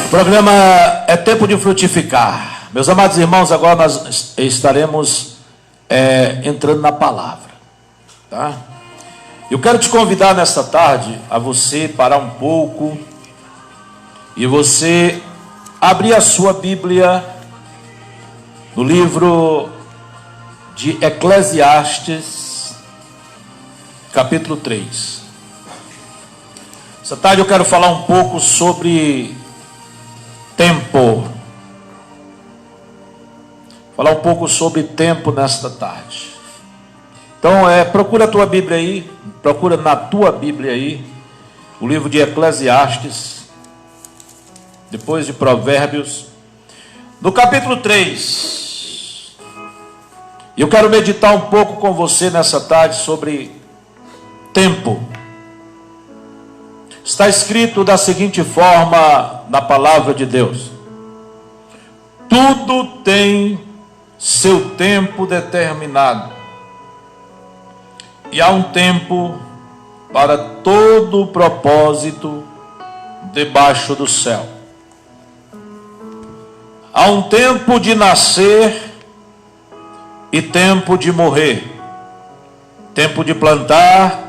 O programa é Tempo de Frutificar. Meus amados irmãos, agora nós estaremos entrando na palavra, tá? Eu quero te convidar nesta tarde a você parar um pouco e você abrir a sua Bíblia no livro de Eclesiastes, capítulo 3. Essa tarde eu quero falar um pouco sobre tempo. Falar um pouco sobre tempo nesta tarde. Então, procura a tua Bíblia aí, procura na tua Bíblia aí, o livro de Eclesiastes, depois de Provérbios, no capítulo 3. E eu quero meditar um pouco com você nessa tarde sobre tempo. Está escrito da seguinte forma na palavra de Deus: tudo tem seu tempo determinado, e há um tempo para todo o propósito debaixo do céu. Há um tempo de nascer e tempo de morrer, tempo de plantar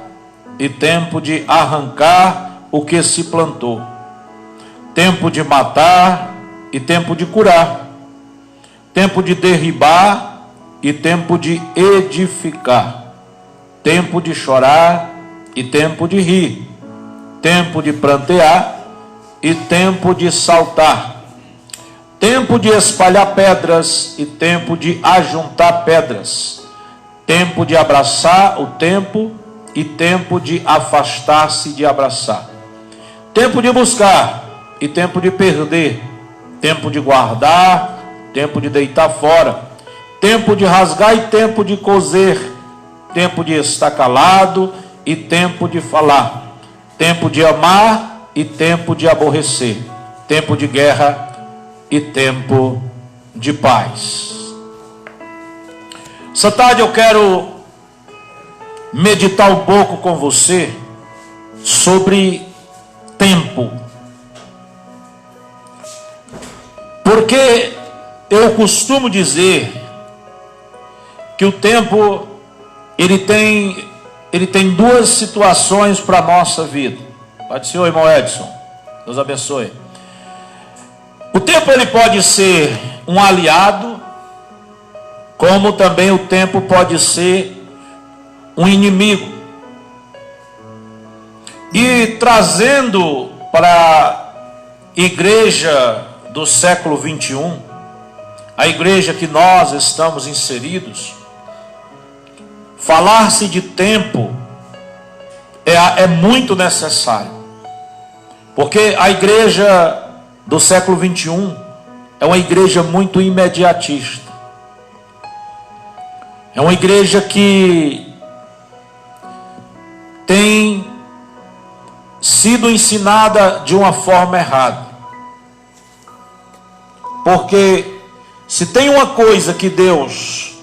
e tempo de arrancar o que se plantou, tempo de matar e tempo de curar, tempo de derribar e tempo de edificar, tempo de chorar e tempo de rir, tempo de prantear e tempo de saltar, tempo de espalhar pedras e tempo de ajuntar pedras, tempo de abraçar o tempo e tempo de afastar-se de abraçar, tempo de buscar e tempo de perder, tempo de guardar, tempo de deitar fora, tempo de rasgar e tempo de coser, tempo de estar calado e tempo de falar, tempo de amar e tempo de aborrecer, tempo de guerra e tempo de paz. Essa tarde eu quero meditar um pouco com você sobre tempo, porque eu costumo dizer que o tempo ele tem duas situações para a nossa vida. Pai do Senhor, irmão Edson, Deus abençoe. O tempo ele pode ser um aliado, como também o tempo pode ser um inimigo. E trazendo para a igreja do século 21, a igreja que nós estamos inseridos, falar-se de tempo é muito necessário, porque a igreja do século 21 é uma igreja muito imediatista, é uma igreja que tem sido ensinada de uma forma errada, porque se tem uma coisa que Deus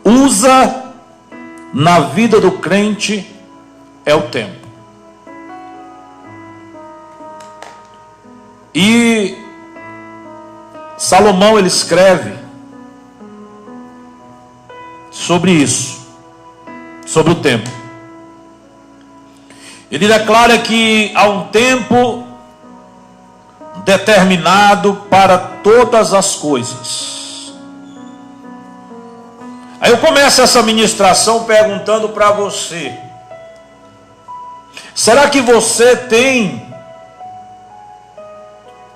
usa na vida do crente, é o tempo. E Salomão ele escreve sobre isso, sobre o tempo. Ele declara que há um tempo determinado para todas as coisas. Aí eu começo essa ministração perguntando para você: será que você tem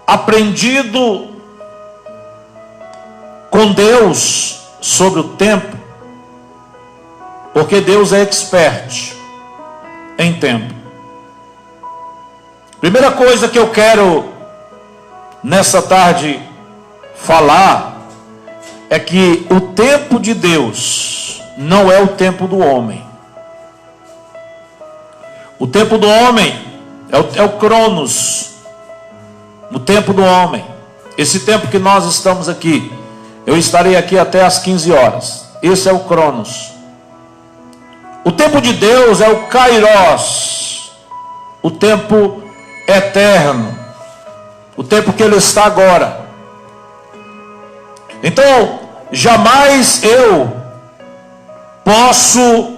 aprendido com Deus sobre o tempo? Porque Deus é expert em tempo. Primeira coisa que eu quero nessa tarde falar é que o tempo de Deus não é o tempo do homem. O tempo do homem é o Cronos. O tempo do homem, esse tempo que nós estamos aqui, eu estarei aqui até às 15 horas. Esse é o Cronos. O tempo de Deus é o Kairos, o tempo eterno. o tempo que ele está agora. Então, jamais eu posso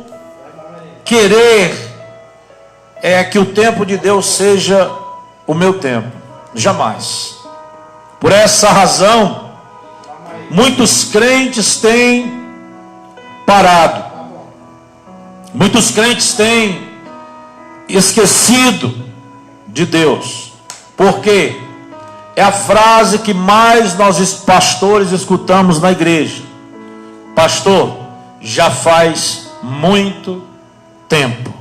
querer que o tempo de Deus seja o meu tempo. Jamais. Por essa razão, muitos crentes têm parado. Muitos crentes têm esquecido de Deus. Por quê? É a frase que mais nós pastores escutamos na igreja. Pastor, já faz muito tempo.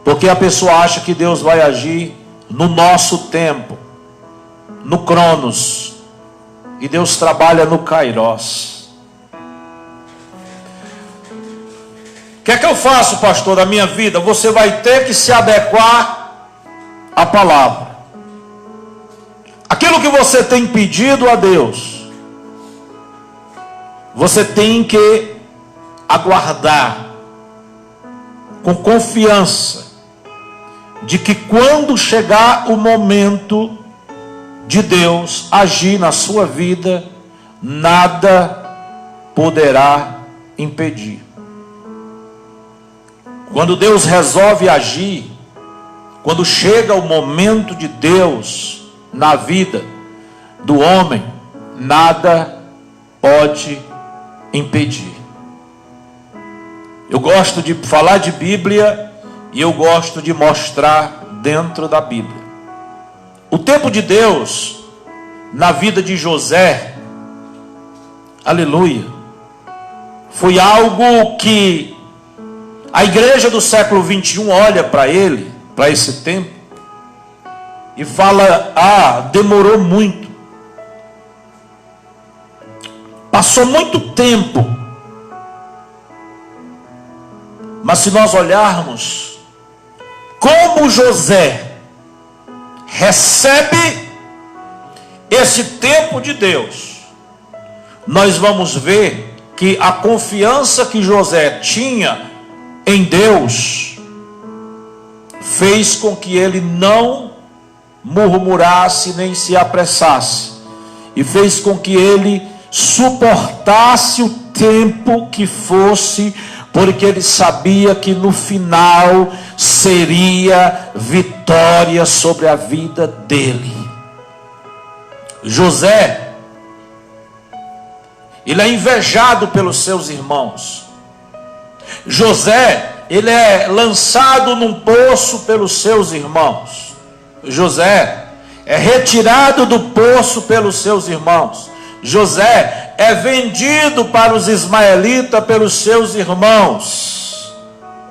Porque a pessoa acha que Deus vai agir no nosso tempo, no Cronos, e Deus trabalha no Kairos. O que é que eu faço, pastor, da minha vida? Você vai ter que se adequar à palavra. Aquilo que você tem pedido a Deus, você tem que aguardar com confiança de que quando chegar o momento de Deus agir na sua vida, nada poderá impedir. Quando Deus resolve agir, quando chega o momento de Deus na vida do homem, nada pode impedir. Eu gosto de falar de Bíblia e eu gosto de mostrar dentro da Bíblia. O tempo de Deus na vida de José, aleluia, foi algo que a igreja do século 21 olha para ele, para esse tempo, e fala: demorou muito, passou muito tempo. Mas se nós olharmos como José recebe esse tempo de Deus, nós vamos ver que a confiança que José tinha em Deus fez com que ele não murmurasse nem se apressasse, e fez com que ele suportasse o tempo que fosse, porque ele sabia que no final seria vitória sobre a vida dele. José, ele é invejado pelos seus irmãos. José, ele é lançado num poço pelos seus irmãos. José é retirado do poço pelos seus irmãos. José é vendido para os ismaelitas pelos seus irmãos.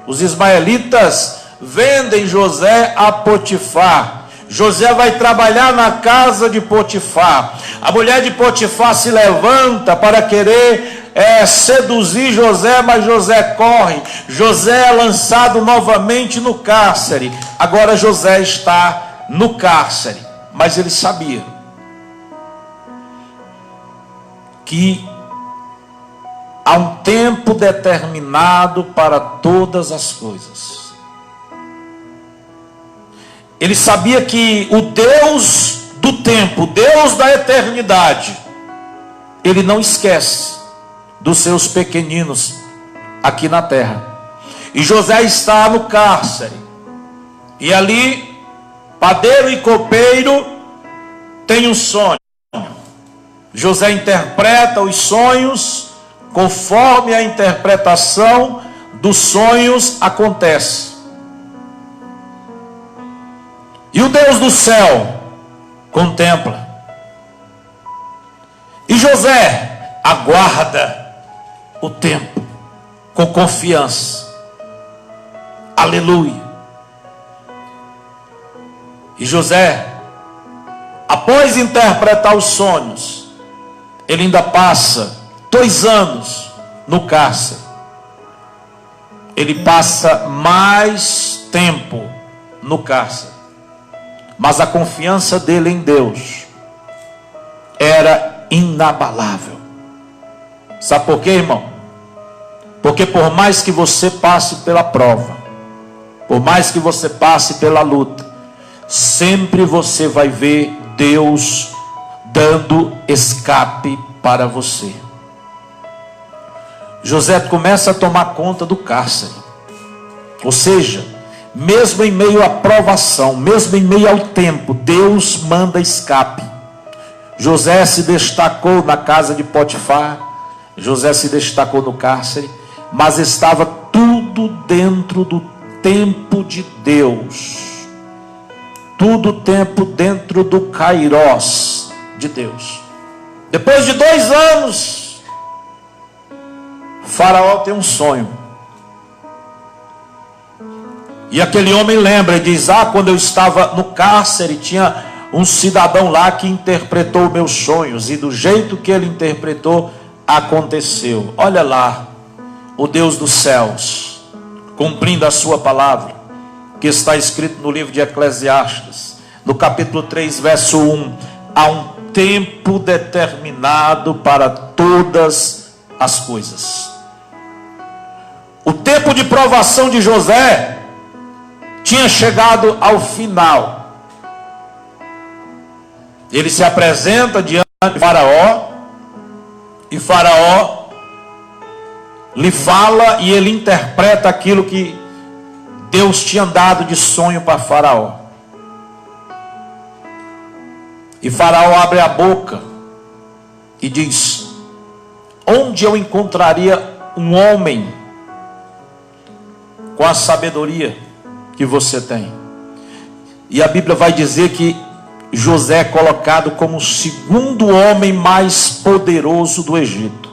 Os ismaelitas vendem José a Potifar. José vai trabalhar na casa de Potifar. A mulher de Potifar se levanta para querer seduzir José, mas José corre. José é lançado novamente no cárcere. Agora José está no cárcere, mas ele sabia que há um tempo determinado para todas as coisas. Ele sabia que o Deus do tempo, Deus da eternidade, ele não esquece dos seus pequeninos aqui na terra. E José está no cárcere, e ali padeiro e copeiro têm um sonho. José interpreta os sonhos, conforme a interpretação dos sonhos acontece. E o Deus do céu contempla. E José aguarda o tempo com confiança. Aleluia. E José, após interpretar os sonhos, ele ainda passa 2 anos no cárcere. Ele passa mais tempo no cárcere. Mas a confiança dele em Deus era inabalável. Sabe por quê, irmão? Porque por mais que você passe pela prova, por mais que você passe pela luta, sempre você vai ver Deus dando escape para você. José começa a tomar conta do cárcere. Ou seja, mesmo em meio à provação, mesmo em meio ao tempo, Deus manda escape. José se destacou na casa de Potifar, José se destacou no cárcere, mas estava tudo dentro do tempo de Deus. Tudo tempo dentro do Kairós de Deus. Depois de 2 anos, Faraó tem um sonho. E aquele homem lembra e diz: quando eu estava no cárcere, tinha um cidadão lá que interpretou meus sonhos. E do jeito que ele interpretou, aconteceu. Olha lá, o Deus dos céus, cumprindo a sua palavra, que está escrito no livro de Eclesiastes, no capítulo 3, verso 1. Há um tempo determinado para todas as coisas. O tempo de provação de José tinha chegado ao final. Ele se apresenta diante de Faraó, e Faraó lhe fala e ele interpreta aquilo que Deus tinha dado de sonho para Faraó. E Faraó abre a boca e diz: onde eu encontraria um homem com a sabedoria que você tem? E a Bíblia vai dizer que José é colocado como o 2º homem mais poderoso do Egito.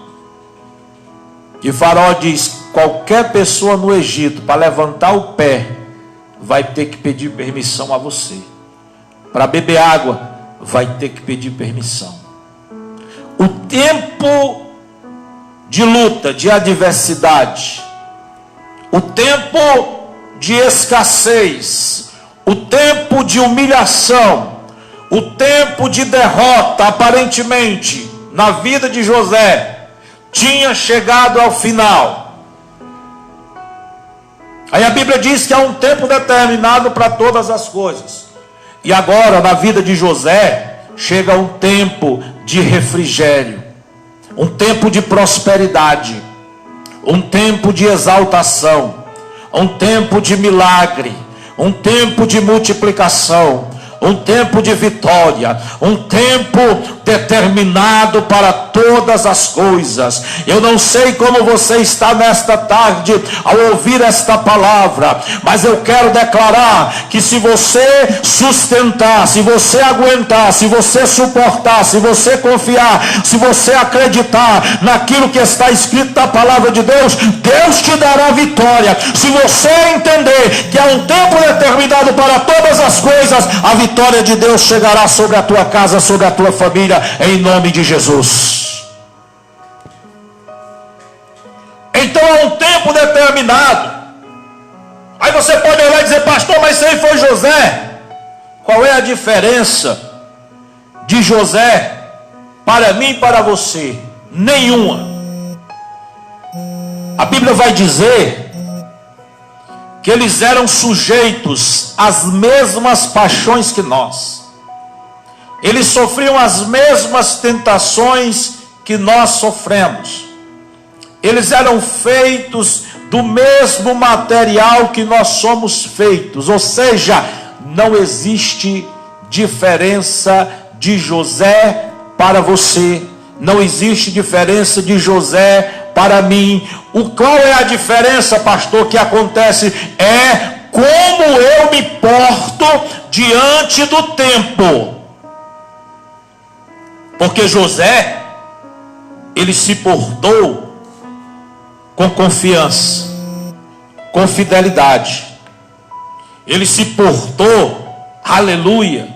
E Faraó diz: qualquer pessoa no Egito, para levantar o pé, vai ter que pedir permissão a você. Para beber água, vai ter que pedir permissão. O tempo de luta, de adversidade, o tempo de escassez, o tempo de humilhação, o tempo de derrota, aparentemente, na vida de José, tinha chegado ao final. Aí a Bíblia diz que há um tempo determinado para todas as coisas. E agora, na vida de José, chega um tempo de refrigério, um tempo de prosperidade, um tempo de exaltação, um tempo de milagre, um tempo de multiplicação, um tempo de vitória, um tempo determinado para todas as coisas. Eu não sei como você está nesta tarde ao ouvir esta palavra, mas eu quero declarar que se você sustentar, se você aguentar, se você suportar, se você confiar, se você acreditar naquilo que está escrito na palavra de Deus, Deus te dará vitória. Se você entender que há um tempo determinado para todas as coisas, a vitória de Deus chegará sobre a tua casa, sobre a tua família, em nome de Jesus. Então há um tempo determinado. Aí você pode olhar e dizer: pastor, mas isso aí foi José. Qual é a diferença de José para mim e para você? Nenhuma. A Bíblia vai dizer que eles eram sujeitos às mesmas paixões que nós. Eles sofriam as mesmas tentações que nós sofremos. Eles eram feitos do mesmo material que nós somos feitos. Ou seja, não existe diferença de José para você. Não existe diferença de José para mim. Qual é a diferença, pastor, que acontece? É como eu me porto diante do tempo. Porque José, ele se portou com confiança, com fidelidade. Ele se portou, aleluia,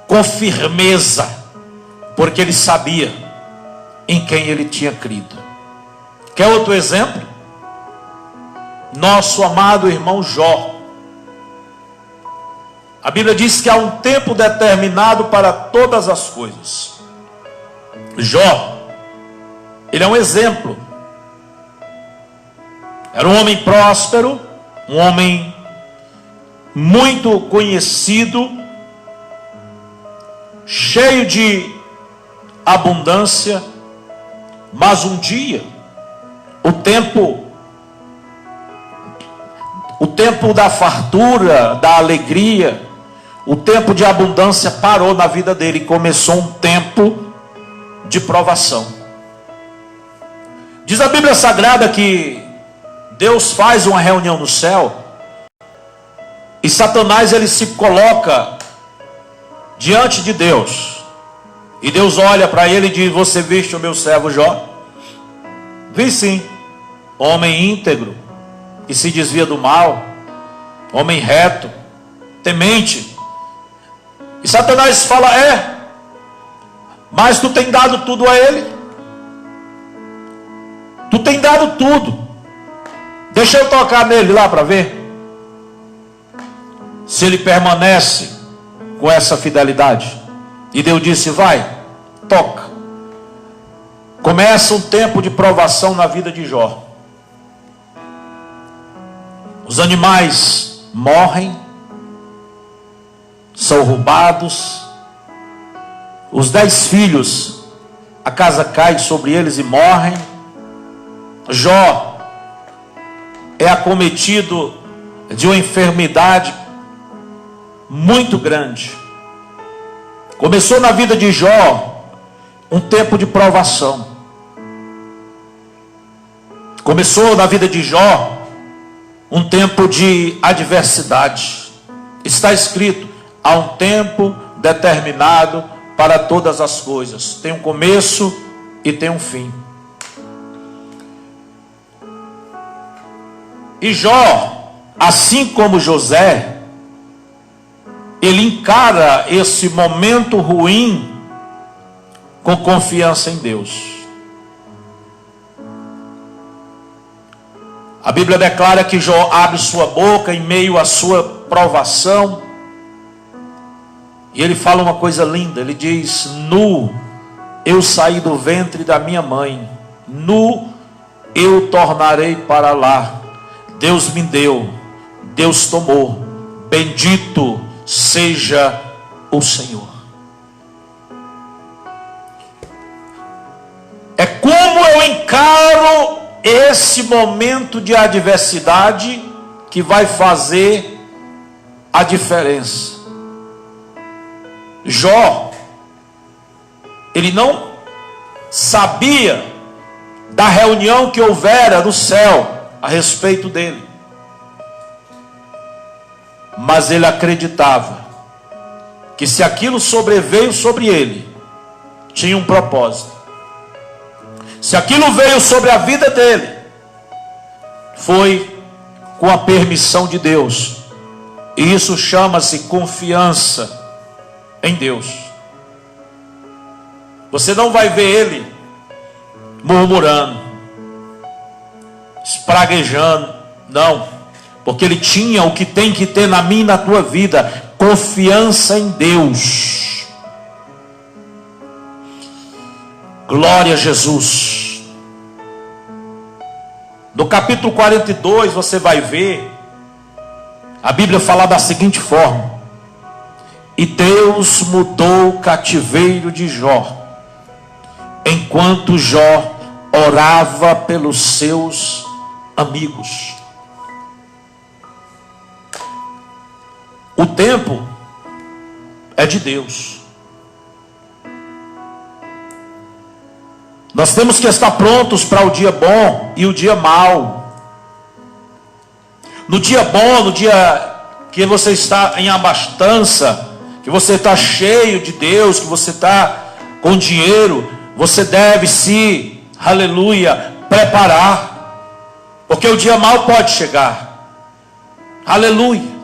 com firmeza, porque ele sabia em quem ele tinha crido. Quer outro exemplo? Nosso amado irmão Jó. A Bíblia diz que há um tempo determinado para todas as coisas. Jó, ele é um exemplo. Era um homem próspero, um homem muito conhecido, cheio de abundância, mas um dia, o tempo da fartura, da alegria, o tempo de abundância parou na vida dele e começou um tempo de provação. Diz a Bíblia Sagrada que Deus faz uma reunião no céu e Satanás ele se coloca diante de Deus. E Deus olha para ele e diz: você viste o meu servo Jó? Vi sim, homem íntegro, que se desvia do mal, homem reto, temente. E Satanás fala: mas tu tem dado tudo a ele. Tu tem dado tudo. Deixa eu tocar nele lá para ver se ele permanece com essa fidelidade. E Deus disse: vai, toca. Começa um tempo de provação na vida de Jó. Os animais morrem, são roubados. Os 10 filhos, a casa cai sobre eles e morrem. Jó é acometido de uma enfermidade muito grande. Começou na vida de Jó um tempo de provação. Começou na vida de Jó um tempo de adversidade. Está escrito: há um tempo determinado para todas as coisas. Tem um começo e tem um fim. E Jó, assim como José, ele encara esse momento ruim com confiança em Deus. A Bíblia declara que Jó abre sua boca em meio à sua provação. E ele fala uma coisa linda. Ele diz: nu eu saí do ventre da minha mãe, nu eu tornarei para lá. Deus me deu, Deus tomou, bendito seja o Senhor. É como eu encaro esse momento de adversidade que vai fazer a diferença. Jó, ele não sabia da reunião que houvera no céu a respeito dele, mas ele acreditava que se aquilo sobreveio sobre ele, tinha um propósito. Se aquilo veio sobre a vida dele, foi com a permissão de Deus. E isso chama-se confiança em Deus. Você não vai ver ele murmurando, espraguejando, não, porque ele tinha o que tem que ter na minha e na tua vida: confiança em Deus. Glória a Jesus. No capítulo 42 você vai ver a Bíblia falar da seguinte forma: e Deus mudou o cativeiro de Jó, enquanto Jó orava pelos seus amigos. O tempo é de Deus. Nós temos que estar prontos para o dia bom e o dia mau. No dia bom, no dia que você está em abastança, que você está cheio de Deus, que você está com dinheiro, você deve se, aleluia, preparar, porque o dia mau pode chegar. Aleluia.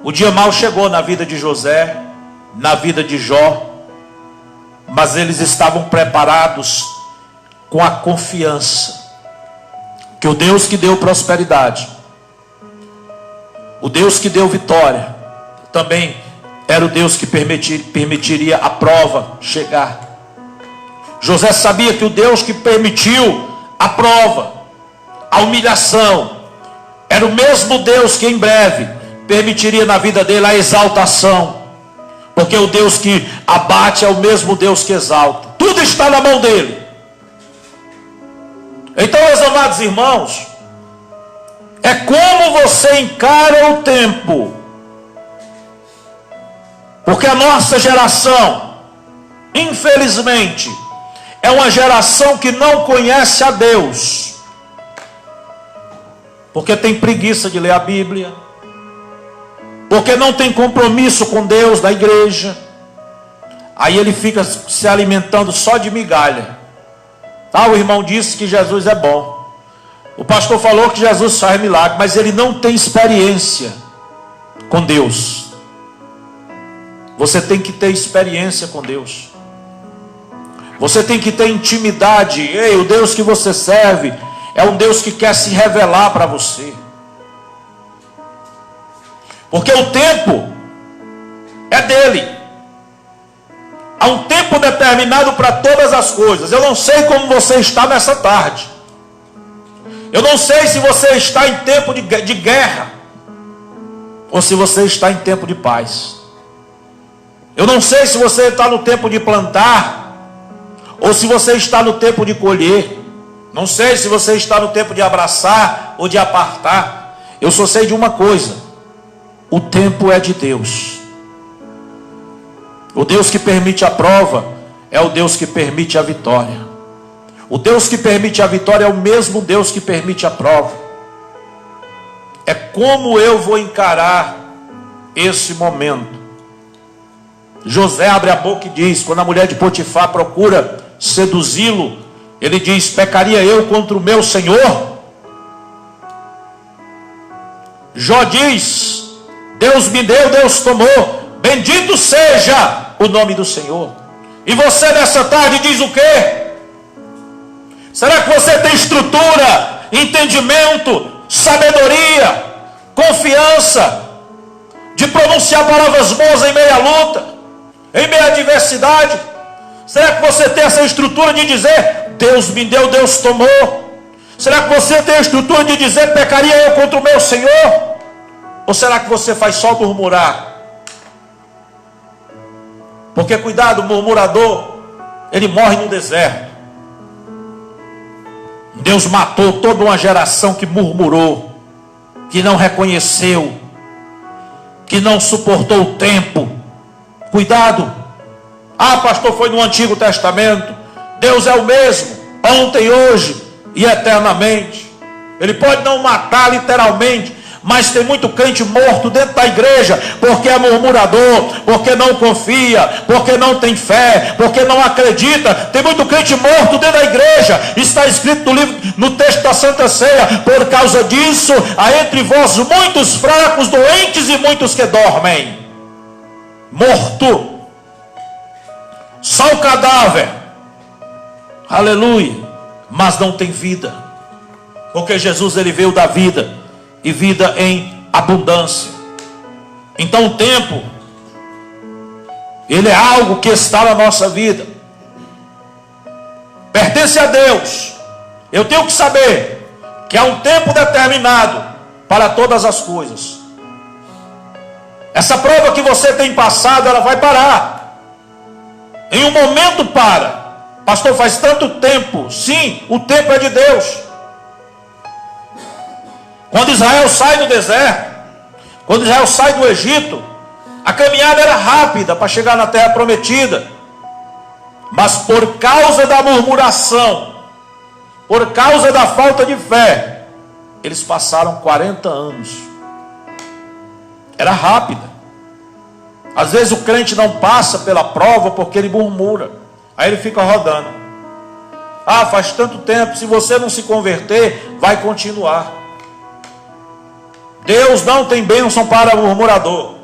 O dia mau chegou na vida de José, na vida de Jó, mas eles estavam preparados com a confiança que o Deus que deu prosperidade, o Deus que deu vitória, também era o Deus que permitiria a prova chegar. José sabia que o Deus que permitiu a prova, a humilhação, era o mesmo Deus que em breve permitiria na vida dele a exaltação, porque o Deus que abate é o mesmo Deus que exalta. Tudo está na mão dele. Então, meus amados irmãos, é como você encara o tempo. Porque a nossa geração, infelizmente, é uma geração que não conhece a Deus. Porque tem preguiça de ler a Bíblia. Porque não tem compromisso com Deus, da igreja. Aí ele fica se alimentando só de migalha. O irmão disse que Jesus é bom. O pastor falou que Jesus faz milagre, mas ele não tem experiência com Deus. Você tem que ter experiência com Deus. Você tem que ter intimidade. Ei, o Deus que você serve é um Deus que quer se revelar para você. Porque o tempo é dele. Há um tempo determinado para todas as coisas. Eu não sei como você está nessa tarde. Eu não sei se você está em tempo de guerra, ou se você está em tempo de paz. Eu não sei se você está no tempo de plantar, ou se você está no tempo de colher. Não sei se você está no tempo de abraçar ou de apartar. Eu só sei de uma coisa: o tempo é de Deus. O Deus que permite a prova é o Deus que permite a vitória. O Deus que permite a vitória é o mesmo Deus que permite a prova. É como eu vou encarar esse momento. José abre a boca e diz, quando a mulher de Potifar procura seduzi-lo, ele diz: pecaria eu contra o meu Senhor? Jó diz: Deus me deu, Deus tomou, bendito seja o nome do Senhor. E você nessa tarde diz o quê? Será que você tem estrutura, entendimento, sabedoria, confiança de pronunciar palavras boas em meio à luta, em meio à adversidade? Será que você tem essa estrutura de dizer: Deus me deu, Deus tomou? Será que você tem a estrutura de dizer: pecaria eu contra o meu Senhor? Ou será que você faz só murmurar? Porque cuidado, o murmurador, ele morre no deserto. Deus matou toda uma geração que murmurou, que não reconheceu, que não suportou o tempo. Cuidado. Pastor, foi no Antigo Testamento. Deus é o mesmo, ontem, hoje e eternamente. Ele pode não matar literalmente, mas tem muito crente morto dentro da igreja, porque é murmurador, porque não confia, porque não tem fé, porque não acredita. Tem muito crente morto dentro da igreja. Está escrito no texto da Santa Ceia: por causa disso, há entre vós muitos fracos, doentes e muitos que dormem. Morto. Só o cadáver. Aleluia. Mas não tem vida. Porque Jesus, ele veio da vida, e vida em abundância. Então o tempo, ele é algo que está na nossa vida, pertence a Deus. Eu tenho que saber que há um tempo determinado para todas as coisas. Essa prova que você tem passado, ela vai parar. Em um momento para. Pastor, faz tanto tempo. Sim, o tempo é de Deus. Quando Israel sai do deserto, quando Israel sai do Egito, a caminhada era rápida para chegar na terra prometida. Mas por causa da murmuração, por causa da falta de fé, eles passaram 40 anos. Era rápida. Às vezes o crente não passa pela prova porque ele murmura. Aí ele fica rodando. Faz tanto tempo, se você não se converter, vai continuar. Deus não tem bênção para o murmurador.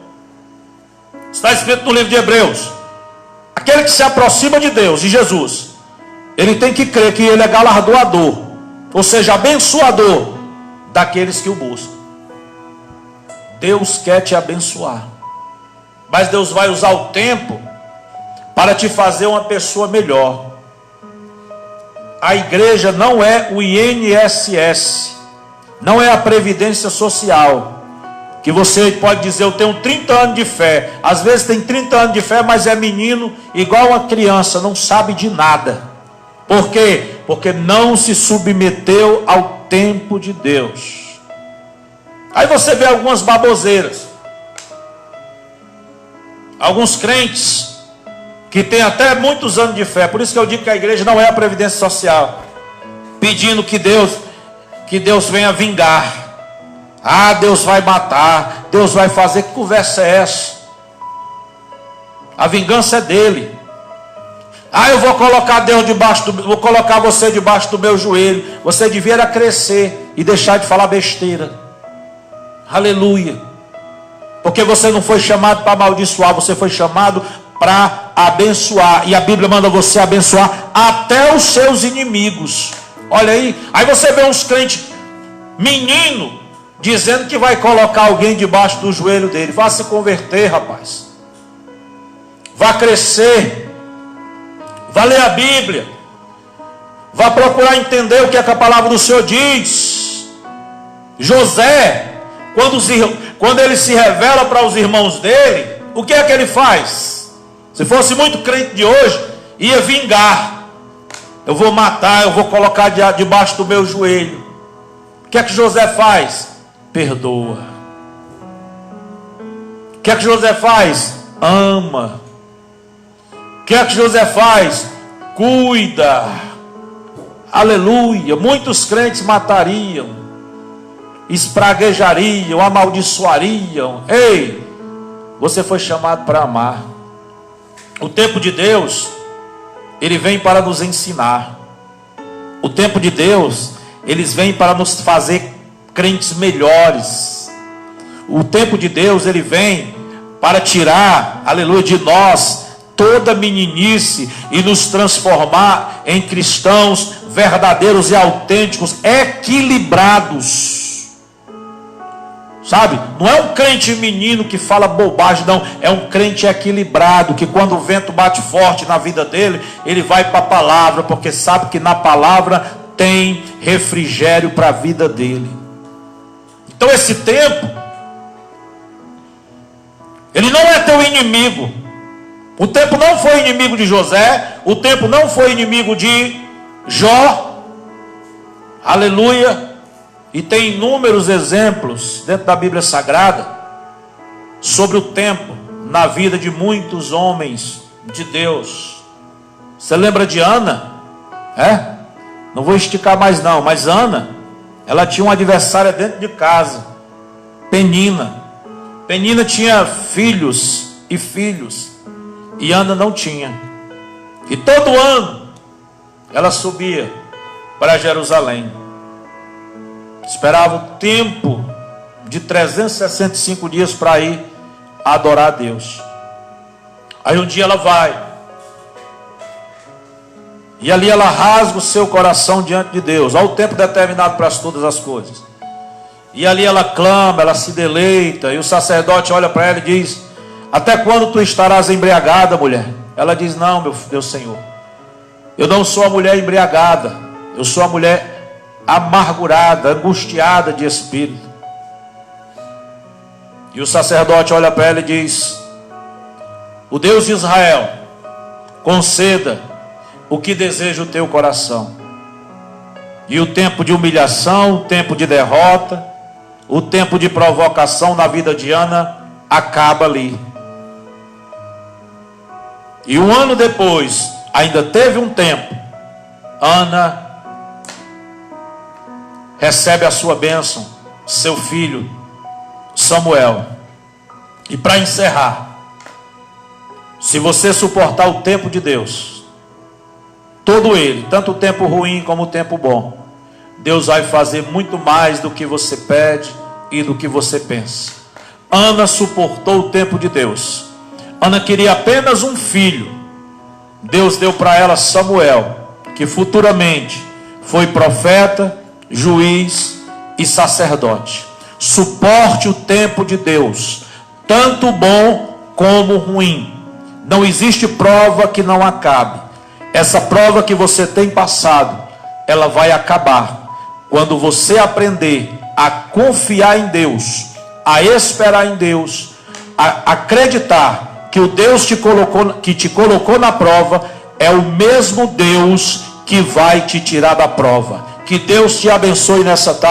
Está escrito no livro de Hebreus: aquele que se aproxima de Deus, de Jesus, ele tem que crer que ele é galardoador, ou seja, abençoador daqueles que o buscam. Deus quer te abençoar, mas Deus vai usar o tempo para te fazer uma pessoa melhor. A igreja não é o INSS, não é a Previdência Social. que você pode dizer, eu tenho 30 anos de fé. Às vezes tem 30 anos de fé, mas é menino igual uma criança, não sabe de nada. Por quê? Porque não se submeteu ao tempo de Deus. Aí você vê algumas baboseiras. Alguns crentes que têm até muitos anos de fé. Por isso que eu digo que a igreja não é a previdência social, pedindo que Deus venha vingar. Ah, Deus vai matar, Deus vai fazer. Que conversa é essa? A vingança é dele. Ah, eu vou colocar vou colocar você debaixo do meu joelho. Você devia crescer e deixar de falar besteira. Aleluia. Porque você não foi chamado para amaldiçoar, você foi chamado para abençoar. E a Bíblia manda você abençoar até os seus inimigos. Olha aí. Aí você vê uns crentes menino dizendo que vai colocar alguém debaixo do joelho dele. Vá se converter, rapaz. Vá crescer. Vá ler a Bíblia. Vá procurar entender o que é que a palavra do Senhor diz. José, quando ele se revela para os irmãos dele, o que é que ele faz? Se fosse muito crente de hoje, ia vingar. Eu vou matar, eu vou colocar debaixo do meu joelho. O que é que José faz? Perdoa. O que é que José faz? Ama. O que é que José faz? Cuida. Aleluia. Muitos crentes matariam, espraguejariam, amaldiçoariam. Ei, você foi chamado para amar. O tempo de Deus, ele vem para nos ensinar. O tempo de Deus, eles vêm para nos fazer crentes melhores. O tempo de Deus, ele vem para tirar, aleluia, de nós toda meninice e nos transformar em cristãos verdadeiros e autênticos, equilibrados. Sabe? Não é um crente menino que fala bobagem, não. É um crente equilibrado, que quando o vento bate forte na vida dele, ele vai para a palavra, porque sabe que na palavra tem refrigério para a vida dele. Então esse tempo, ele não é teu inimigo. O tempo não foi inimigo de José, o tempo não foi inimigo de Jó. Aleluia. E tem inúmeros exemplos dentro da Bíblia Sagrada sobre o tempo na vida de muitos homens de Deus. Você lembra de Ana? Não vou esticar mais não, mas Ana, ela tinha uma adversária dentro de casa, Penina. Penina tinha filhos e filhos, e Ana não tinha. E todo ano ela subia para Jerusalém. Esperava o tempo de 365 dias para ir adorar a Deus. Aí um dia ela vai, e ali ela rasga o seu coração diante de Deus. Olha o tempo determinado para todas as coisas. E ali ela clama, ela se deleita. E o sacerdote olha para ela e diz: até quando tu estarás embriagada, mulher? Ela diz: não, meu Deus Senhor, eu não sou a mulher embriagada, eu sou a mulher amargurada, angustiada de espírito. E o sacerdote olha para ela e diz: o Deus de Israel conceda o que deseja o teu coração. E o tempo de humilhação, o tempo de derrota, o tempo de provocação na vida de Ana acaba ali. E um ano depois, ainda teve um tempo, Ana recebe a sua bênção, seu filho Samuel. E para encerrar, se você suportar o tempo de Deus, todo ele, tanto o tempo ruim como o tempo bom, Deus vai fazer muito mais do que você pede e do que você pensa. Ana suportou o tempo de Deus. Ana queria apenas um filho. Deus deu para ela Samuel, que futuramente foi profeta, juiz e sacerdote. Suporte o tempo de Deus, tanto bom como ruim. Não existe prova que não acabe. Essa prova que você tem passado, ela vai acabar quando você aprender a confiar em Deus, a esperar em Deus, a acreditar que o Deus que te colocou na prova é o mesmo Deus que vai te tirar da prova. Que Deus te abençoe nessa tarde.